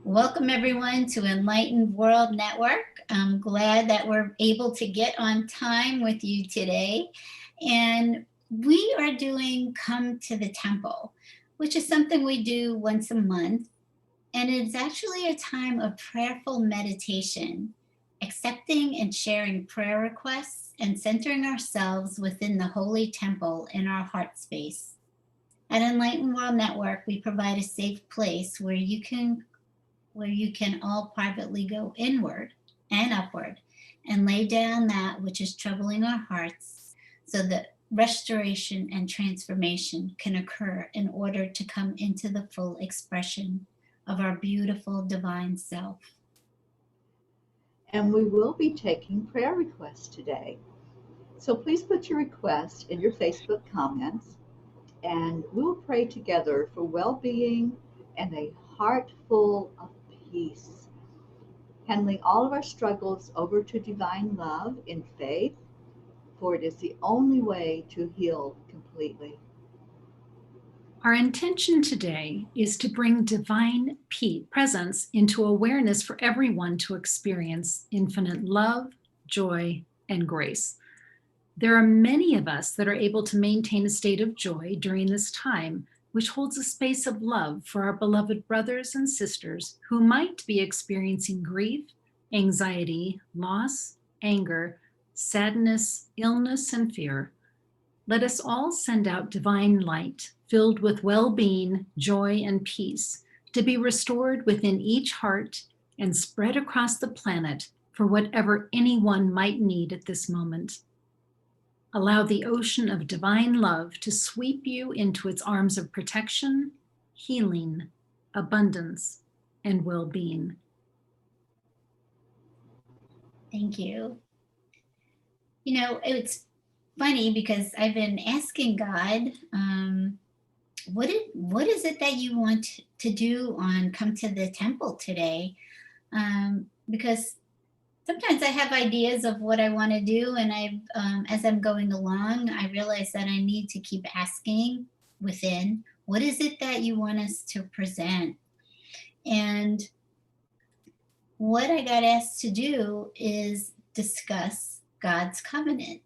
Welcome everyone to Enlightened World Network. I'm glad that we're able to get on time with you today. And we are doing Come to the Temple, which is something we do once a month. And it's actually a time of prayerful meditation, accepting and sharing prayer requests and centering ourselves within the holy temple in our heart space. At Enlightened World Network, we provide a safe place where you can all privately go inward and upward and lay down that which is troubling our hearts so that restoration and transformation can occur in order to come into the full expression of our beautiful divine self. And we will be taking prayer requests today. So please put your request in your Facebook comments, and we will pray together for well-being and a heart full of peace, handing all of our struggles over to divine love in faith, for it is the only way to heal completely. Our intention today is to bring divine presence into awareness for everyone to experience infinite love, joy, and grace. There are many of us that are able to maintain a state of joy during this time, which holds a space of love for our beloved brothers and sisters who might be experiencing grief, anxiety, loss, anger, sadness, illness, and fear. Let us all send out divine light filled with well-being, joy, and peace to be restored within each heart and spread across the planet for whatever anyone might need at this moment. Allow the ocean of divine love to sweep you into its arms of protection, healing, abundance, and well-being. Thank you. You know, it's funny because I've been asking God, what is it that you want to do on Come to the Temple today? Because sometimes I have ideas of what I want to do, and as I'm going along, I realize that I need to keep asking within, what is it that you want us to present? And what I got asked to do is discuss God's covenant.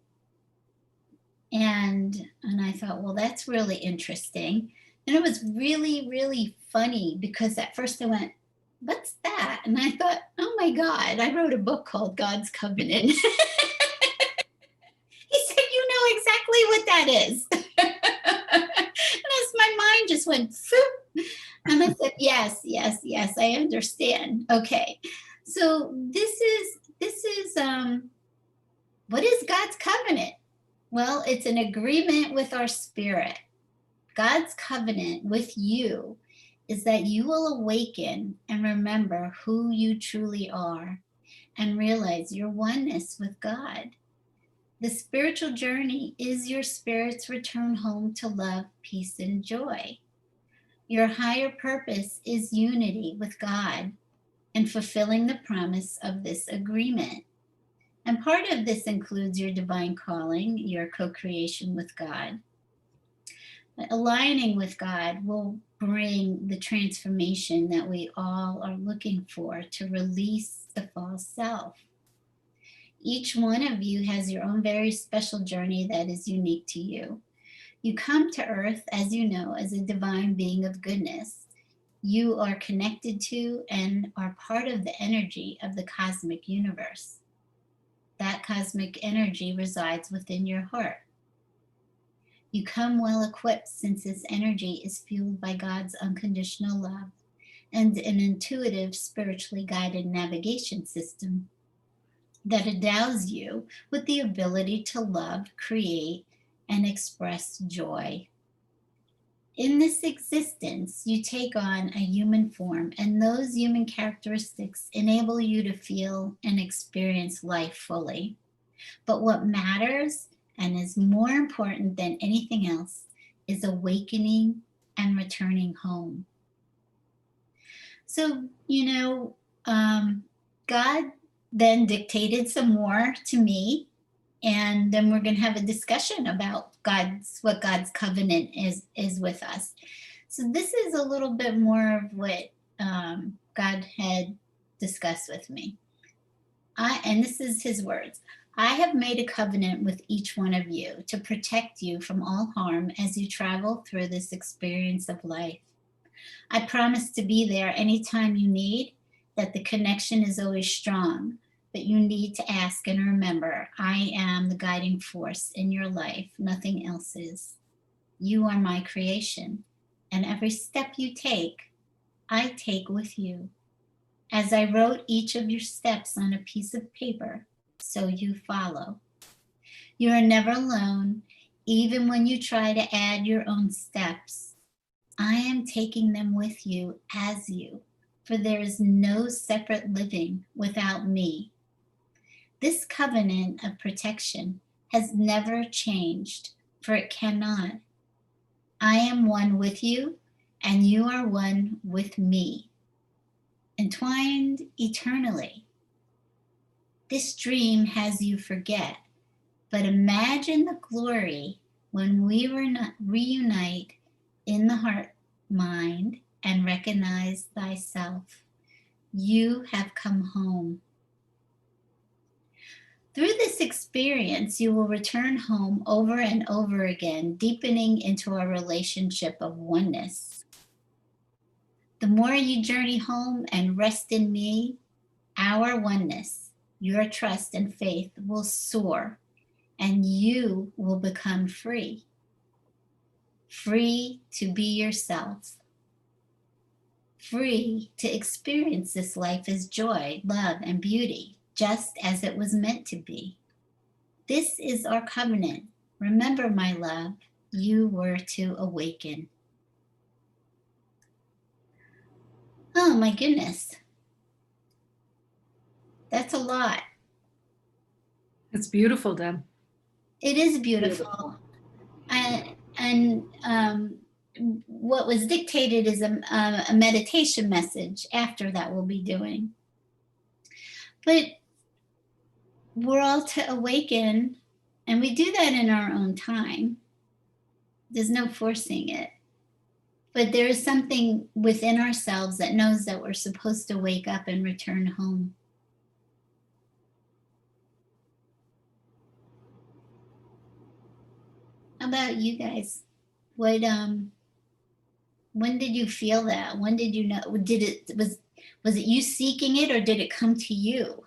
And I thought, well, that's really interesting. And it was really, really funny because at first I went, what's that? And I thought, oh my God, I wrote a book called God's Covenant. He said, you know exactly what that is. And as my mind just went, phoop, and I said, yes, I understand. Okay. So this is what is God's covenant? Well, it's an agreement with our spirit. God's covenant with you is that you will awaken and remember who you truly are and realize your oneness with God. The spiritual journey is your spirit's return home to love, peace, and joy. Your higher purpose is unity with God and fulfilling the promise of this agreement. And part of this includes your divine calling, your co-creation with God. Aligning with God will bring the transformation that we all are looking for to release the false self. Each one of you has your own very special journey that is unique to you. You come to earth, as you know, as a divine being of goodness. You are connected to and are part of the energy of the cosmic universe. That cosmic energy resides within your heart. You come well equipped since this energy is fueled by God's unconditional love and an intuitive, spiritually guided navigation system that endows you with the ability to love, create, and express joy. In this existence, you take on a human form, and those human characteristics enable you to feel and experience life fully. But what matters and is more important than anything else is awakening and returning home. So, God then dictated some more to me, and then we're going to have a discussion about what God's covenant is with us. So this is a little bit more of what God had discussed with me. And this is his words, I have made a covenant with each one of you to protect you from all harm as you travel through this experience of life. I promise to be there anytime you need, that the connection is always strong, but you need to ask and remember I am the guiding force in your life, nothing else is. You are my creation, and every step you take, I take with you. As I wrote each of your steps on a piece of paper, so you follow. You are never alone, even when you try to add your own steps. I am taking them with you as you, for there is no separate living without me. This covenant of protection has never changed, for it cannot. I am one with you, and you are one with me, entwined eternally. This dream has you forget, but imagine the glory when we reunite in the heart mind and recognize thyself. You have come home. Through this experience, you will return home over and over again, deepening into a relationship of oneness. The more you journey home and rest in me, our oneness, your trust and faith will soar, and you will become free. Free to be yourself. Free to experience this life as joy, love, and beauty, just as it was meant to be. This is our covenant. Remember, my love, you were to awaken. Oh my goodness. That's a lot. It's beautiful, Deb. It is beautiful. And what was dictated is a meditation message after that we'll be doing. But we're all to awaken, and we do that in our own time. There's no forcing it. But there is something within ourselves that knows that we're supposed to wake up and return home. How about you guys? What when did you feel that? When did you know? Was it you seeking it, or did it come to you?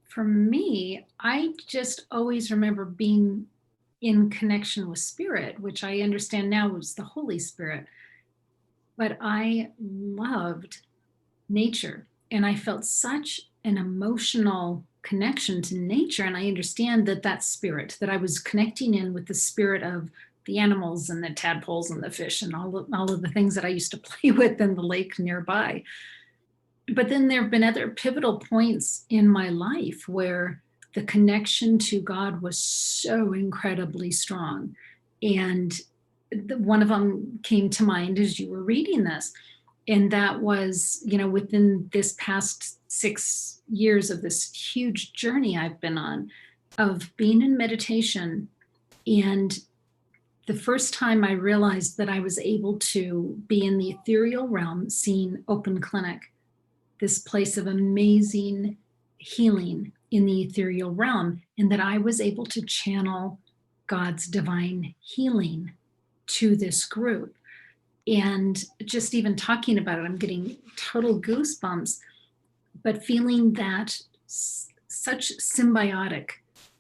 For me, I just always remember being in connection with spirit, which I understand now was the Holy Spirit. But I loved nature, and I felt such an emotional connection to nature. And I understand that that spirit, that I was connecting in with the spirit of the animals and the tadpoles and the fish and all of the things that I used to play with in the lake nearby. But then there have been other pivotal points in my life where the connection to God was so incredibly strong. And one of them came to mind as you were reading this. And that was, within this past 6 years of this huge journey I've been on of being in meditation. And the first time I realized that I was able to be in the ethereal realm, seeing Open Clinic, this place of amazing healing in the ethereal realm, and that I was able to channel God's divine healing to this group. And just even talking about it, I'm getting total goosebumps, but feeling that such symbiotic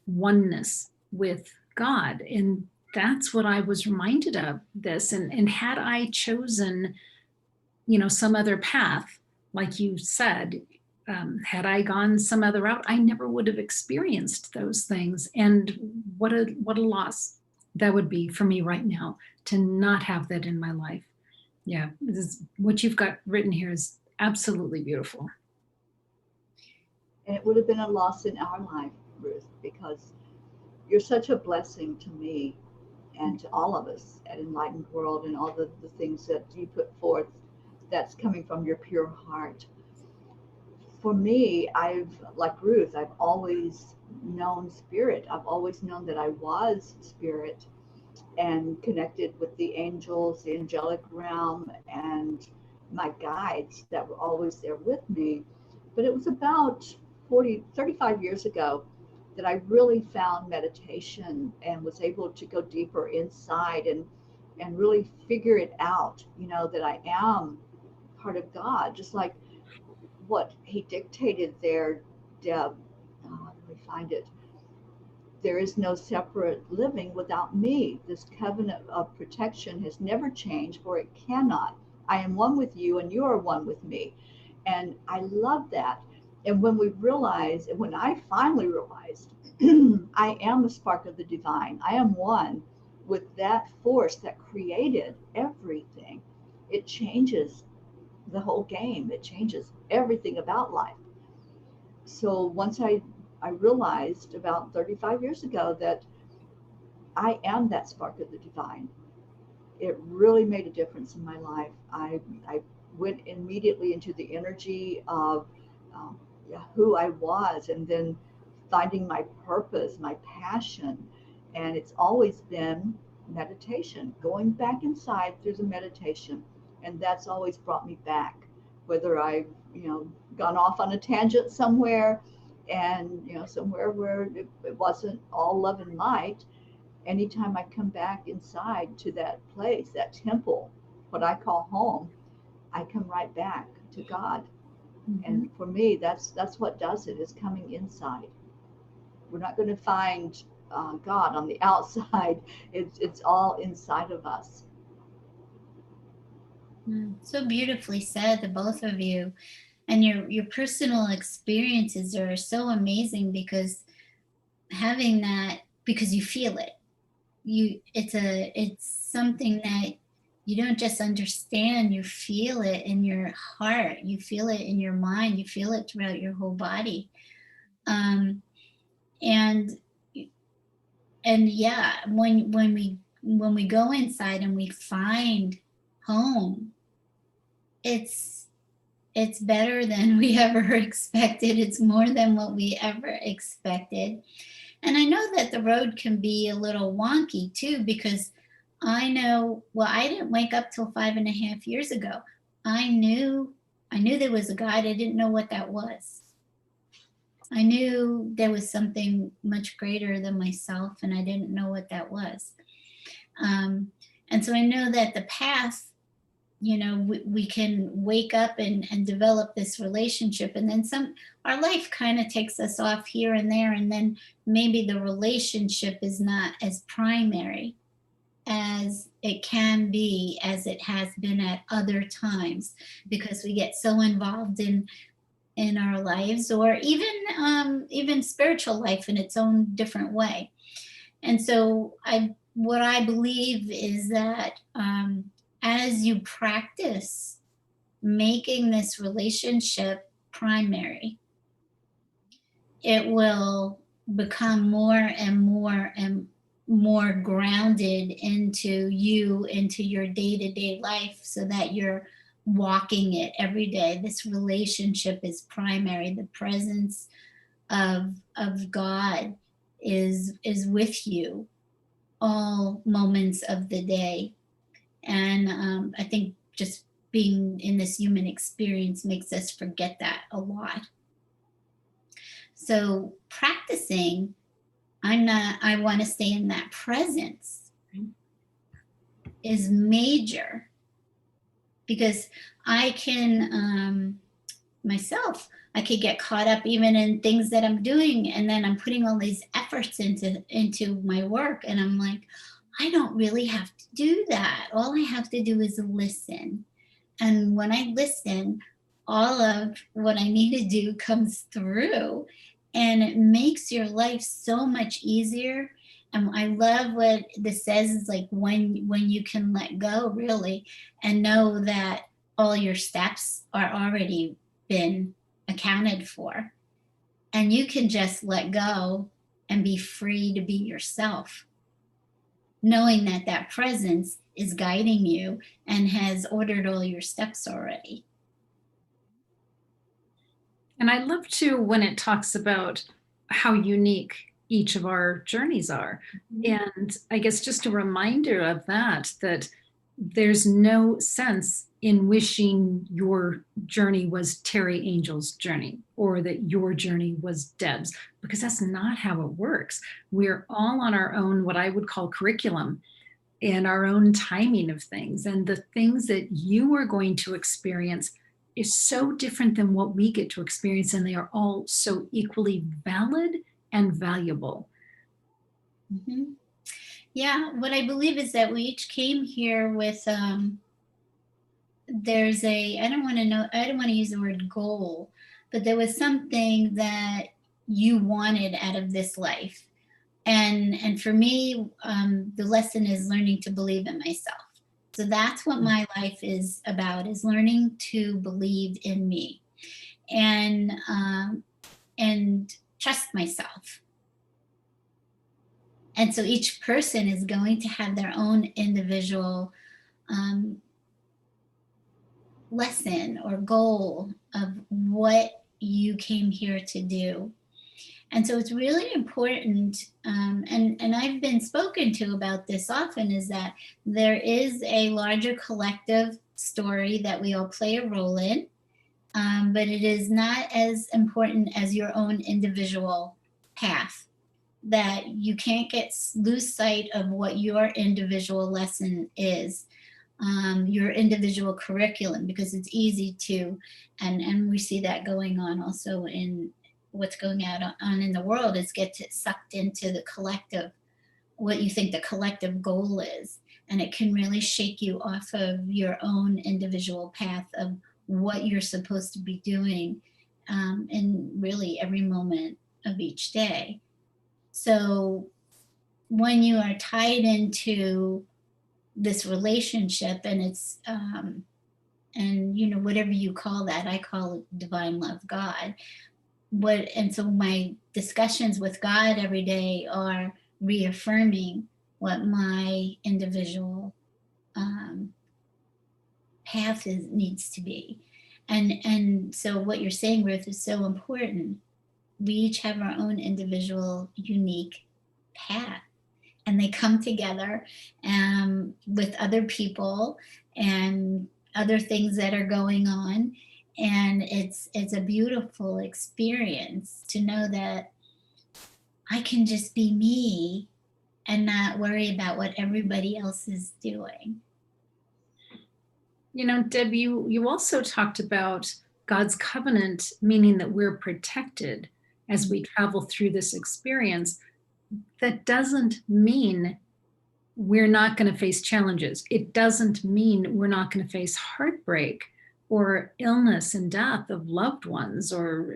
oneness with God. And that's what I was reminded of this. And had I chosen, some other path, like you said, had I gone some other route, I never would have experienced those things. And what a loss that would be for me right now to not have that in my life. Yeah, what you've got written here is absolutely beautiful. And it would have been a loss in our life, Ruth, because you're such a blessing to me and to all of us at Enlightened World, and all the things that you put forth that's coming from your pure heart. For me, like Ruth, I've always known spirit. I've always known that I was spirit and connected with the angels, the angelic realm, and my guides that were always there with me. But it was about 35 years ago that I really found meditation and was able to go deeper inside and really figure it out, that I am part of God, just like what he dictated there, Deb. Let me find it. There is no separate living without me. This covenant of protection has never changed, for it cannot. I am one with you, and you are one with me. And I love that. And when I finally realized, I am a spark of the divine, I am one with that force that created everything, it changes the whole game. It changes everything about life. So once I realized about 35 years ago that I am that spark of the divine, it really made a difference in my life. I went immediately into the energy of um, who I was, and then finding my purpose, my passion. And it's always been meditation, going back inside through the meditation. And that's always brought me back, whether I've, gone off on a tangent somewhere and, somewhere where it wasn't all love and light. Anytime I come back inside to that place, that temple, what I call home, I come right back to God. Mm-hmm. And for me, that's what does it, is coming inside. We're not going to find God on the outside. It's all inside of us. So beautifully said, the both of you. And your personal experiences are so amazing because having that, because you feel it. It's something that you don't just understand, you feel it in your heart, you feel it in your mind, you feel it throughout your whole body. Um, and and yeah, when we go inside and we find home, it's it's better than we ever expected. It's more than what we ever expected. And I know that the road can be a little wonky too, because I know, well, I didn't wake up till 5.5 years ago. I knew there was a God. I didn't know what that was. I knew there was something much greater than myself, and I didn't know what that was. Um, and so I know that the path, we can wake up and develop this relationship, and then our life kind of takes us off here and there, and then maybe the relationship is not as primary as it can be, as it has been at other times, because we get so involved in our lives, or even spiritual life in its own different way. And so what I believe is that, as you practice making this relationship primary, it will become more and more and more grounded into you, into your day-to-day life, so that you're walking it every day. This relationship is primary. The presence of God is with you all moments of the day. And I think just being in this human experience makes us forget that a lot. So practicing, I want to stay in that presence, is major, because I can, myself, I could get caught up even in things that I'm doing, and then I'm putting all these efforts into my work, and I'm like, I don't really have to do that. All I have to do is listen. And when I listen, all of what I need to do comes through, and it makes your life so much easier. And I love what this says, is like when you can let go, really, and know that all your steps are already been accounted for, and you can just let go and be free to be yourself, knowing that that presence is guiding you and has ordered all your steps already. And I love too when it talks about how unique each of our journeys are. And I guess just a reminder of that there's no sense in wishing your journey was Teri Angel's journey, or that your journey was Deb's, because that's not how it works. We're all on our own, what I would call curriculum, and our own timing of things. And the things that you are going to experience is so different than what we get to experience, and they are all so equally valid and valuable. Mm-hmm. Yeah, what I believe is that we each came here with there's a, I don't want to use the word goal, but there was something that you wanted out of this life. And for me, the lesson is learning to believe in myself. So that's what my life is about, is learning to believe in me and trust myself. And so each person is going to have their own individual lesson or goal of what you came here to do. And so it's really important, and I've been spoken to about this often, is that there is a larger collective story that we all play a role in, but it is not as important as your own individual path. That you can't lose sight of what your individual lesson is, your individual curriculum, because it's easy to, and we see that going on also in what's going on in the world, is sucked into the collective, what you think the collective goal is, and it can really shake you off of your own individual path of what you're supposed to be doing in really every moment of each day. So when you are tied into this relationship, and it's and whatever you call that, I call it divine love, God. And so my discussions with God every day are reaffirming what my individual path needs to be. And so what you're saying, Ruth, is so important. We each have our own individual unique path, and they come together with other people and other things that are going on. And it's a beautiful experience to know that I can just be me and not worry about what everybody else is doing. Deb, you also talked about God's covenant, meaning that we're protected as we travel through this experience. That doesn't mean we're not going to face challenges. It doesn't mean we're not going to face heartbreak or illness and death of loved ones, or,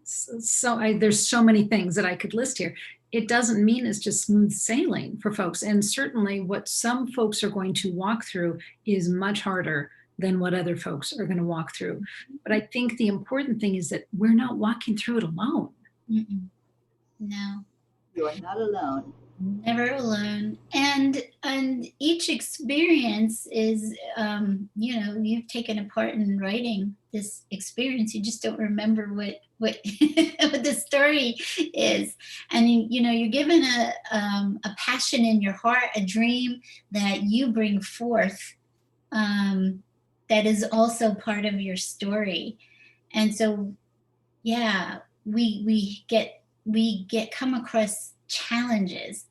there's so many things that I could list here. It doesn't mean it's just smooth sailing for folks. And certainly what some folks are going to walk through is much harder than what other folks are going to walk through. But I think the important thing is that we're not walking through it alone. Mm-mm. No. You are not alone. Never alone. And each experience is, you've taken a part in writing this experience. You just don't remember what what the story is. And you're given a passion in your heart, a dream that you bring forth, that is also part of your story. And so, yeah, we get come across challenges,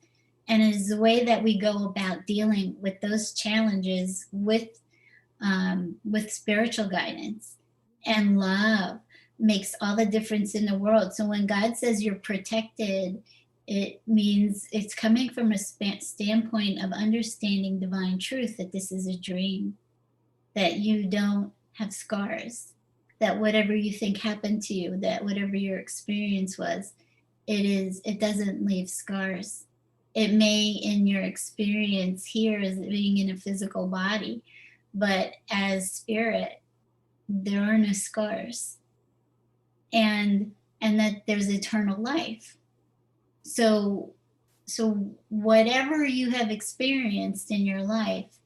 and it is the way that we go about dealing with those challenges with spiritual guidance and love makes all the difference in the world. So when God says you're protected, it means it's coming from a standpoint of understanding divine truth, that this is a dream, that you don't have scars, that whatever you think happened to you, that whatever your experience was, it doesn't leave scars. It may, in your experience here as being in a physical body, but as spirit, there are no scars, and that there's eternal life. So whatever you have experienced in your life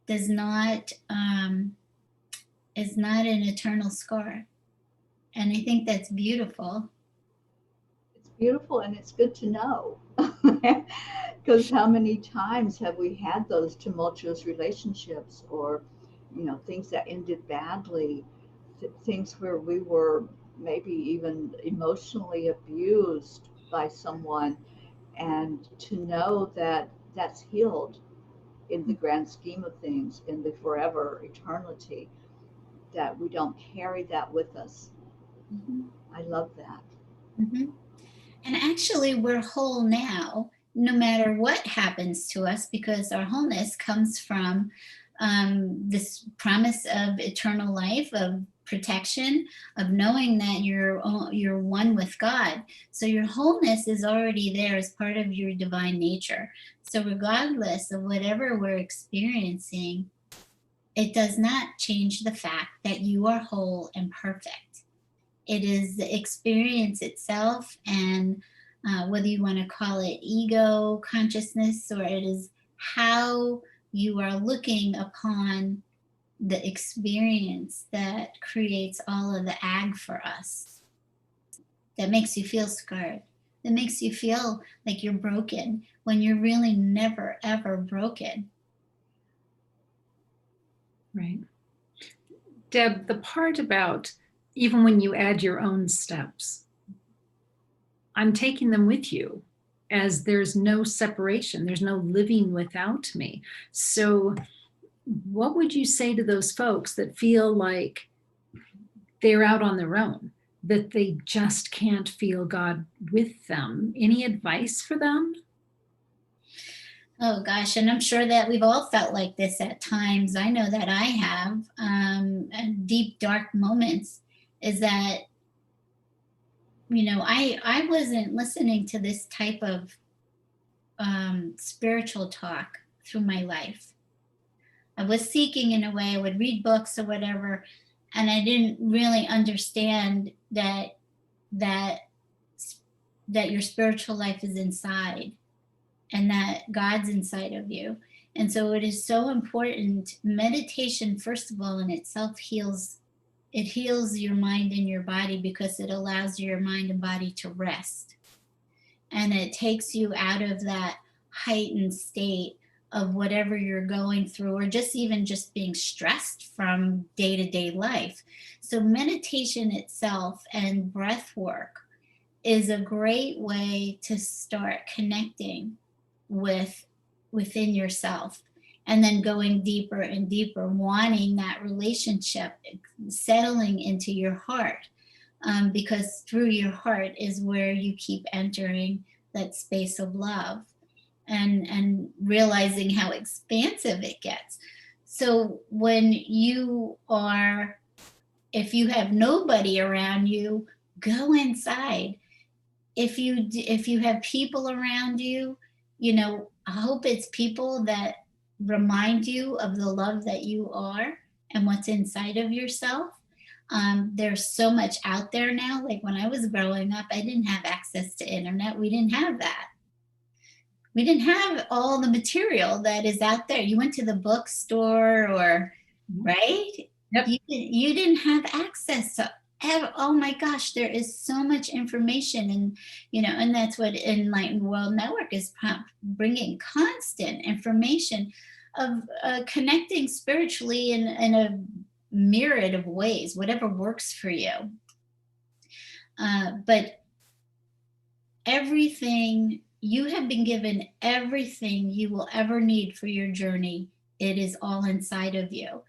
does not is not an eternal scar. And I think that's beautiful. It's beautiful, and it's good to know. Because how many times have we had those tumultuous relationships, or things that ended badly, things where we were maybe even emotionally abused by someone, and to know that that's healed in the grand scheme of things, in the forever eternity, that we don't carry that with us. Mhm. I love that. Mhm. And actually, we're whole now, no matter what happens to us, because our wholeness comes from this promise of eternal life, of protection, of knowing that you're one with God. So your wholeness is already there as part of your divine nature. So regardless of whatever we're experiencing, it does not change the fact that you are whole and perfect. It is the experience itself, and whether you want to call it ego consciousness, or it is how you are looking upon the experience that creates all of the ag for us, that makes you feel scarred, that makes you feel like you're broken when you're really never ever broken. Right. Deb, the part about even when you add your own steps, I'm taking them with you, as there's no separation, there's no living without me. So what would you say to those folks that feel like they're out on their own, that they just can't feel God with them? Any advice for them? Oh gosh, and I'm sure that we've all felt like this at times. I know that I have. Deep, dark moments. Is that, I wasn't listening to this type of spiritual talk through my life. I was seeking in a way. I would read books or whatever, and I didn't really understand that that your spiritual life is inside, and that God's inside of you. And so it is so important. Meditation, first of all, in itself heals. It heals your mind and your body, because it allows your mind and body to rest. And it takes you out of that heightened state of whatever you're going through, or just even just being stressed from day-to-day life. So meditation itself and breath work is a great way to start connecting with within yourself, and then going deeper and deeper, wanting that relationship settling into your heart, because through your heart is where you keep entering that space of love, and realizing how expansive it gets. So when you are, if you have nobody around you, go inside. If you have people around you, I hope it's people that remind you of the love that you are and what's inside of yourself. There's so much out there now. Like when I was growing up, I didn't have access to internet. We didn't have that. We didn't have all the material that is out there. You went to the bookstore, or right? Yep. You didn't have access to, oh my gosh, there is so much information. And and that's what Enlightened World Network is bringing: constant information of connecting spiritually in a myriad of ways, whatever works for you. But everything you have been given, everything you will ever need for your journey, it is all inside of you.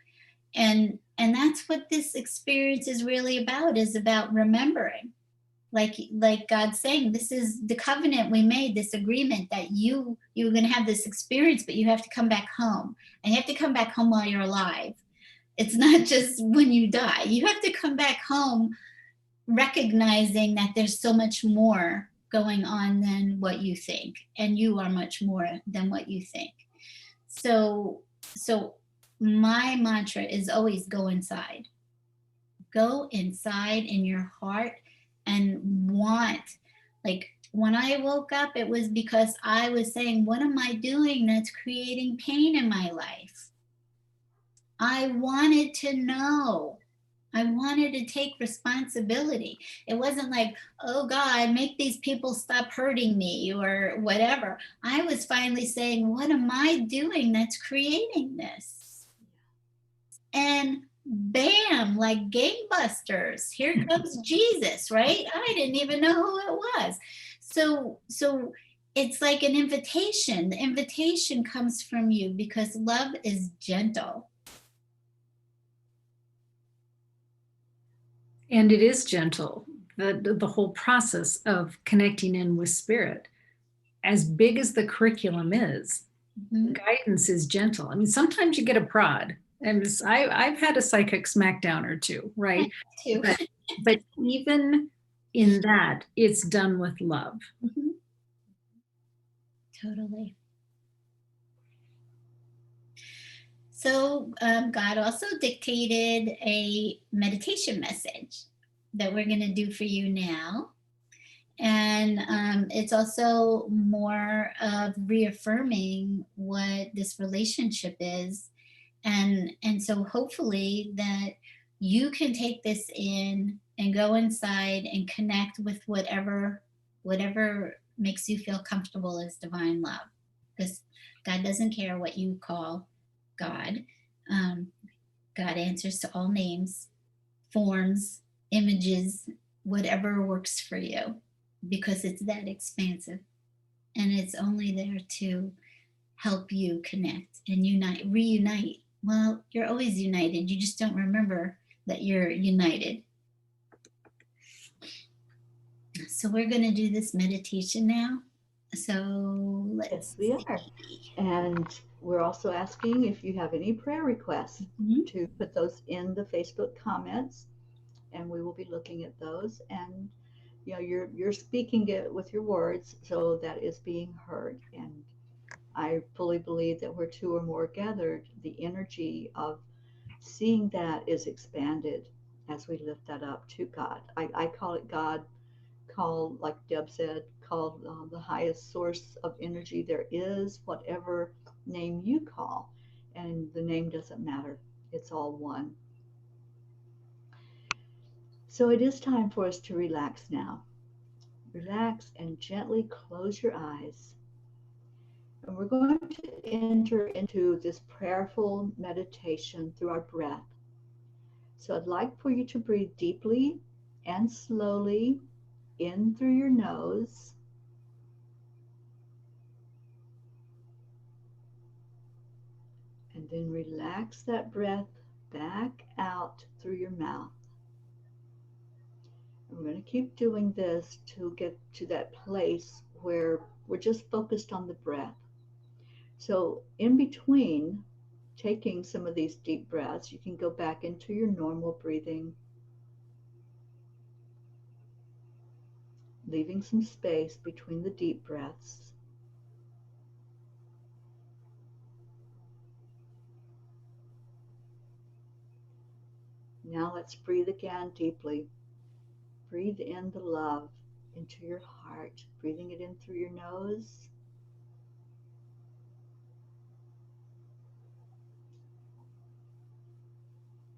And that's what this experience is really about, is about remembering, like God's saying, this is the covenant we made, this agreement, that you're going to have this experience, but you have to come back home, and you have to come back home while you're alive. It's not just when you die. You have to come back home recognizing that there's so much more going on than what you think, and you are much more than what you think. So my mantra is always go inside. Go inside in your heart, and want, like when I woke up, it was because I was saying, what am I doing that's creating pain in my life? I wanted to know. I wanted to take responsibility. It wasn't like, oh God, make these people stop hurting me or whatever. I was finally saying, what am I doing that's creating this? and bam, like gangbusters, here comes Jesus, right? I didn't even know who it was. So it's like an invitation. The invitation comes from you because love is gentle. And it is gentle. The whole process of connecting in with spirit, as big as the curriculum is, the guidance is gentle. I mean, sometimes you get a prod, and I've had a psychic smackdown or two, right? Too. But even in that, it's done with love. Mm-hmm. Totally. So God also dictated a meditation message that we're going to do for you now. And it's also more of reaffirming what this relationship is. And so hopefully that you can take this in and go inside and connect with whatever makes you feel comfortable as divine love. Because God doesn't care what you call God. God answers to all names, forms, images, whatever works for you, because it's that expansive. And it's only there to help you connect and reunite. Well, you're always united. You just don't remember that you're united. So we're going to do this meditation now. So let's Yes, we are. And we're also asking if you have any prayer requests to put those in the Facebook comments, and we will be looking at those. And you're speaking it with your words, so that is being heard. And I fully believe that where two or more gathered, the energy of seeing that is expanded as we lift that up to God. I call it God, called, like Deb said, called the highest source of energy there is, whatever name you call. And the name doesn't matter, it's all one. So it is time for us to relax now. Relax and gently close your eyes. And we're going to enter into this prayerful meditation through our breath. So I'd like for you to breathe deeply and slowly in through your nose, and then relax that breath back out through your mouth. And we're going to keep doing this to get to that place where we're just focused on the breath. So in between taking some of these deep breaths, you can go back into your normal breathing, leaving some space between the deep breaths. Now let's breathe again deeply. Breathe in the love into your heart, breathing it in through your nose.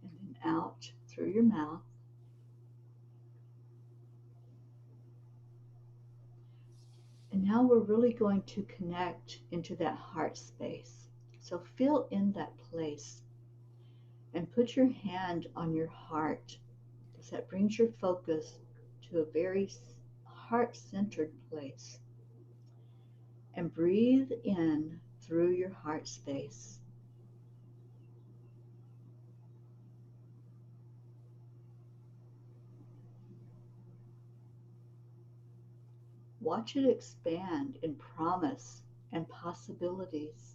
And then out through your mouth. And now we're really going to connect into that heart space. So feel in that place and put your hand on your heart, because that brings your focus to a very heart-centered place. And breathe in through your heart space. Watch it expand in promise and possibilities.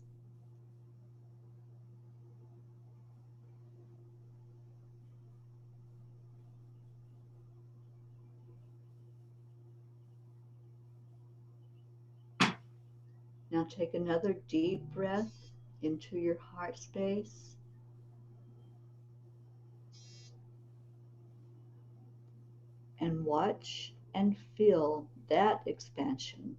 Now take another deep breath into your heart space. And watch and feel that expansion.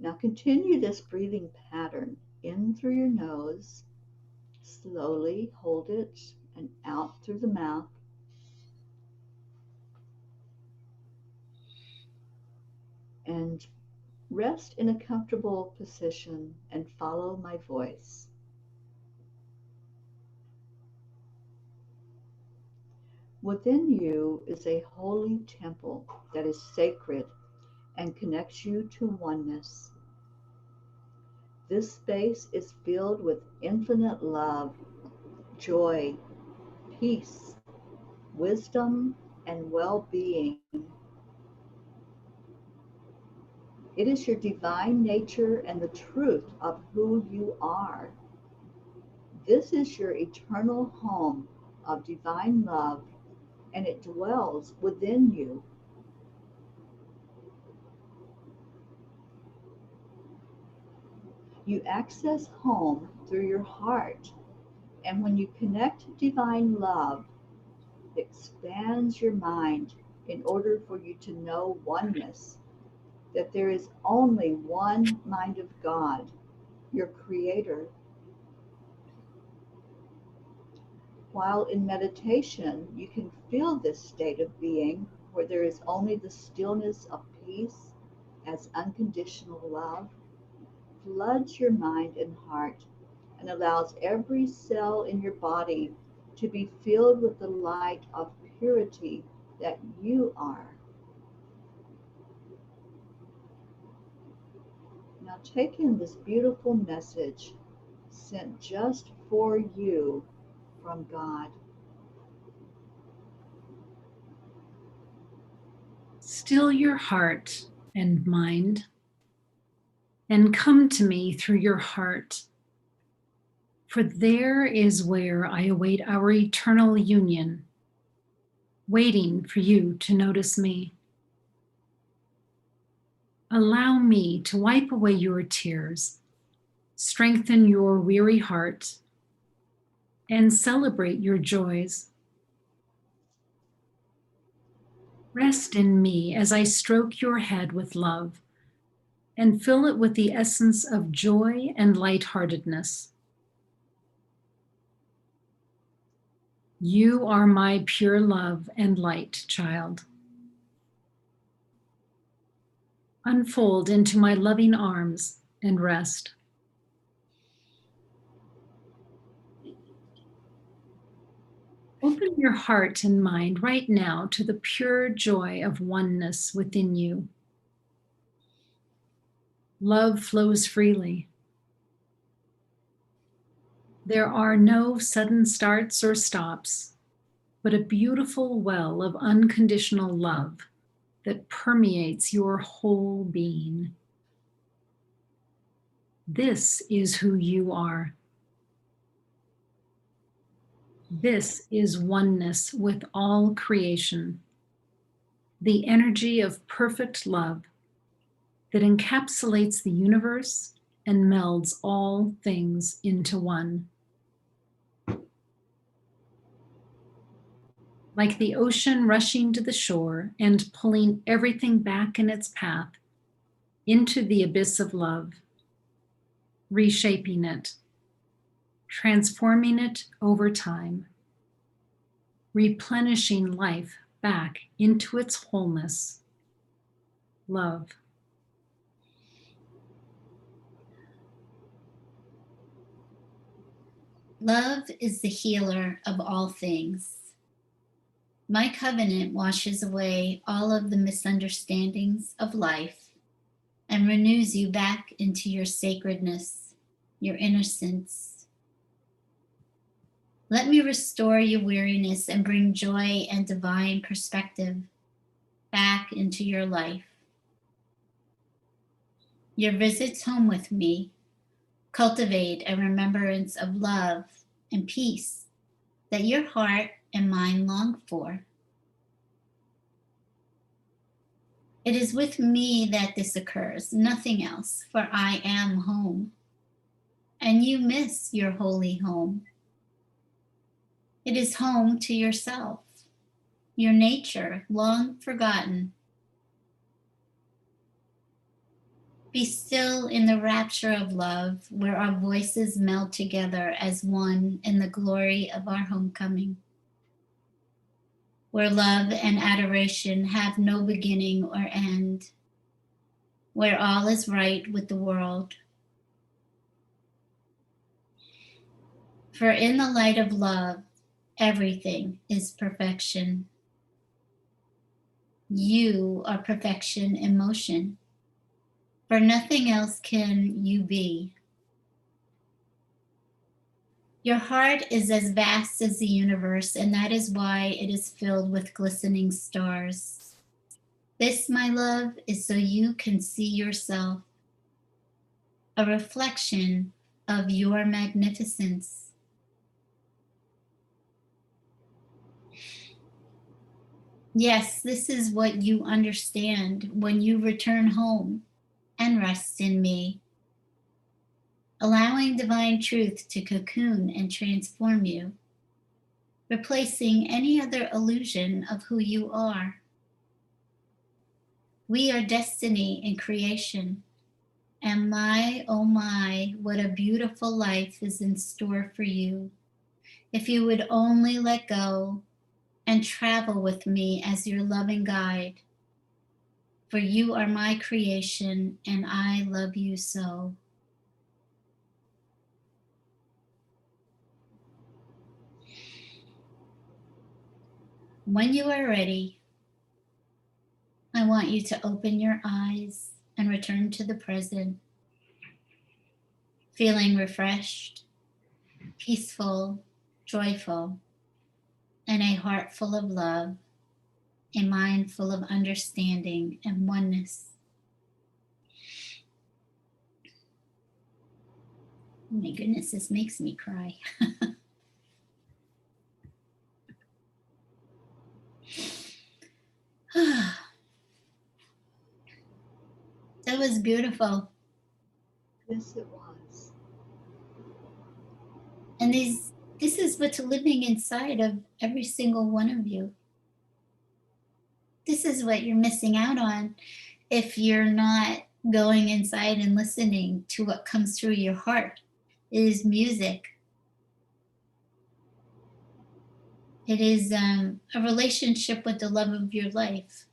Now continue this breathing pattern in through your nose. Slowly hold it and out through the mouth. And rest in a comfortable position and follow my voice. Within you is a holy temple that is sacred and connects you to oneness. This space is filled with infinite love, joy, peace, wisdom, and well-being. It is your divine nature and the truth of who you are. This is your eternal home of divine love, and it dwells within you. You access home through your heart, and when you connect to divine love, it expands your mind in order for you to know oneness, that there is only one mind of God, your Creator. While in meditation, you can feel this state of being where there is only the stillness of peace as unconditional love, floods your mind and heart and allows every cell in your body to be filled with the light of purity that you are. Now take in this beautiful message sent just for you from God. Still your heart and mind, and come to me through your heart. For there is where I await our eternal union, waiting for you to notice me. Allow me to wipe away your tears, strengthen your weary heart, and celebrate your joys. Rest in me as I stroke your head with love and fill it with the essence of joy and lightheartedness. You are my pure love and light, child. Unfold into my loving arms and rest. Open your heart and mind right now to the pure joy of oneness within you. Love flows freely. There are no sudden starts or stops, but a beautiful well of unconditional love that permeates your whole being. This is who you are. This is oneness with all creation, the energy of perfect love that encapsulates the universe and melds all things into one. Like the ocean rushing to the shore and pulling everything back in its path into the abyss of love, reshaping it, transforming it over time, replenishing life back into its wholeness. Love. Love is the healer of all things. My covenant washes away all of the misunderstandings of life and renews you back into your sacredness, your innocence. Let me restore your weariness and bring joy and divine perspective back into your life. Your visits home with me cultivate a remembrance of love and peace that your heart and mind long for. It is with me that this occurs, nothing else, for I am home, and you miss your holy home. It is home to yourself, your nature long forgotten. Be still in the rapture of love, where our voices meld together as one in the glory of our homecoming, where love and adoration have no beginning or end, where all is right with the world. For in the light of love, everything is perfection. You are perfection in motion. For nothing else can you be. Your heart is as vast as the universe, and that is why it is filled with glistening stars. This, my love, is so you can see yourself, a reflection of your magnificence. Yes, this is what you understand when you return home and rest in me, allowing divine truth to cocoon and transform you, replacing any other illusion of who you are. We are destiny in creation, and my, oh my, what a beautiful life is in store for you if you would only let go and travel with me as your loving guide. For you are my creation, and I love you so. When you are ready, I want you to open your eyes and return to the present, feeling refreshed, peaceful, joyful, and a heart full of love, a mind full of understanding and oneness. Oh my goodness, this makes me cry. That was beautiful. Yes, it was. And this is what's living inside of every single one of you. This is what you're missing out on if you're not going inside and listening to what comes through your heart. It is music. It is a relationship with the love of your life.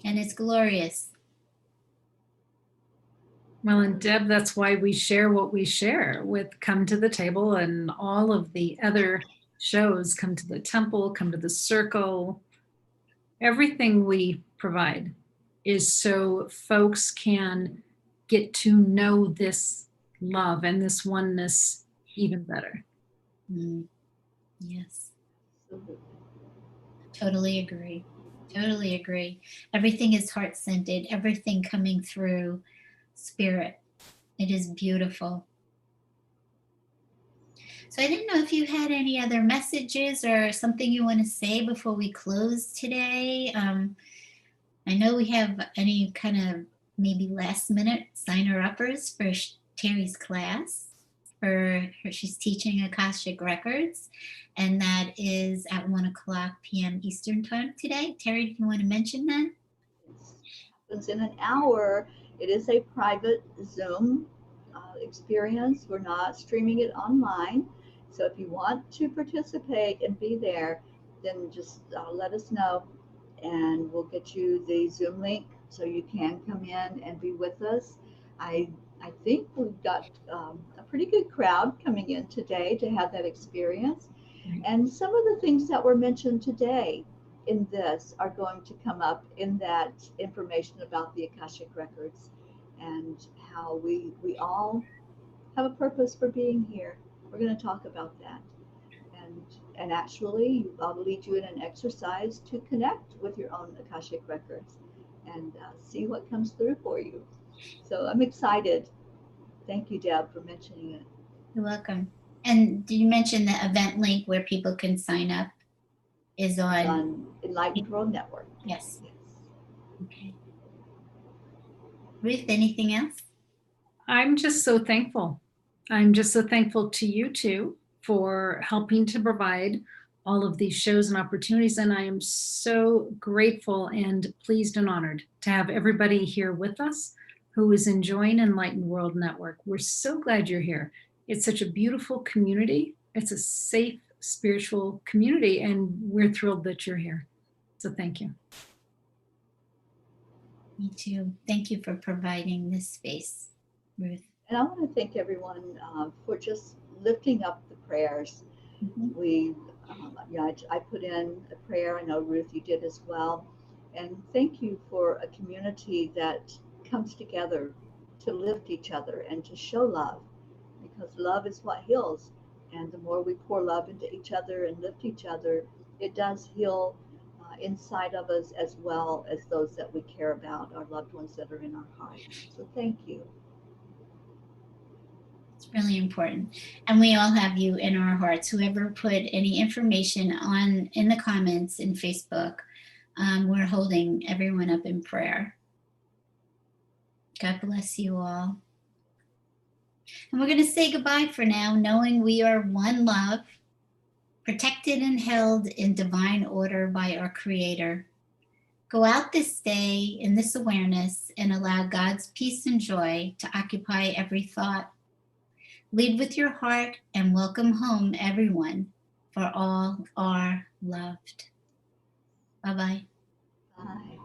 And it's glorious. Well, and Deb, that's why we share what we share with Come to the Table and all of the other shows, Come to the Temple, Come to the Circle. Everything we provide is so folks can get to know this love and this oneness even better. Yes. Absolutely. Totally agree. Totally agree. Everything is heart centered, everything coming through spirit. It is beautiful. So I didn't know if you had any other messages or something you want to say before we close today. I know we have any kind of maybe last minute signer uppers for Teri's class. For her, she's teaching Akashic Records, and that is at 1:00 p.m. Eastern time today. Teri, do you want to mention that? It happens in an hour. It is a private Zoom experience. We're not streaming it online. So if you want to participate and be there, then just let us know and we'll get you the Zoom link so you can come in and be with us. I think we've got a pretty good crowd coming in today to have that experience. And some of the things that were mentioned today in this are going to come up in that information about the Akashic Records and how we all have a purpose for being here. We're going to talk about that. And actually, I'll lead you in an exercise to connect with your own Akashic Records and see what comes through for you. So I'm excited. Thank you, Deb, for mentioning it. You're welcome. And did you mention the event link where people can sign up is On Enlightened World Network. Yes. Yes. Okay. Ruth, anything else? I'm just so thankful. I'm just so thankful to you two for helping to provide all of these shows and opportunities. And I am so grateful and pleased and honored to have everybody here with us who is enjoying Enlightened World Network. We're so glad you're here. It's such a beautiful community. It's a safe spiritual community, and we're thrilled that you're here. So thank you. Me too. Thank you for providing this space, Ruth. And I want to thank everyone for just lifting up the prayers. Mhm. We, I put in a prayer. I know, Ruth, you did as well. And thank you for a community that comes together to lift each other and to show love, because love is what heals. And the more we pour love into each other and lift each other, it does heal inside of us as well as those that we care about, our loved ones that are in our hearts. So thank you. It's really important. And we all have you in our hearts. Whoever put any information on in the comments in Facebook, we're holding everyone up in prayer. God bless you all. And we're going to say goodbye for now, knowing we are one love, protected and held in divine order by our Creator. Go out this day in this awareness and allow God's peace and joy to occupy every thought. Lead with your heart and welcome home, everyone, for all are loved. Bye-bye. Bye.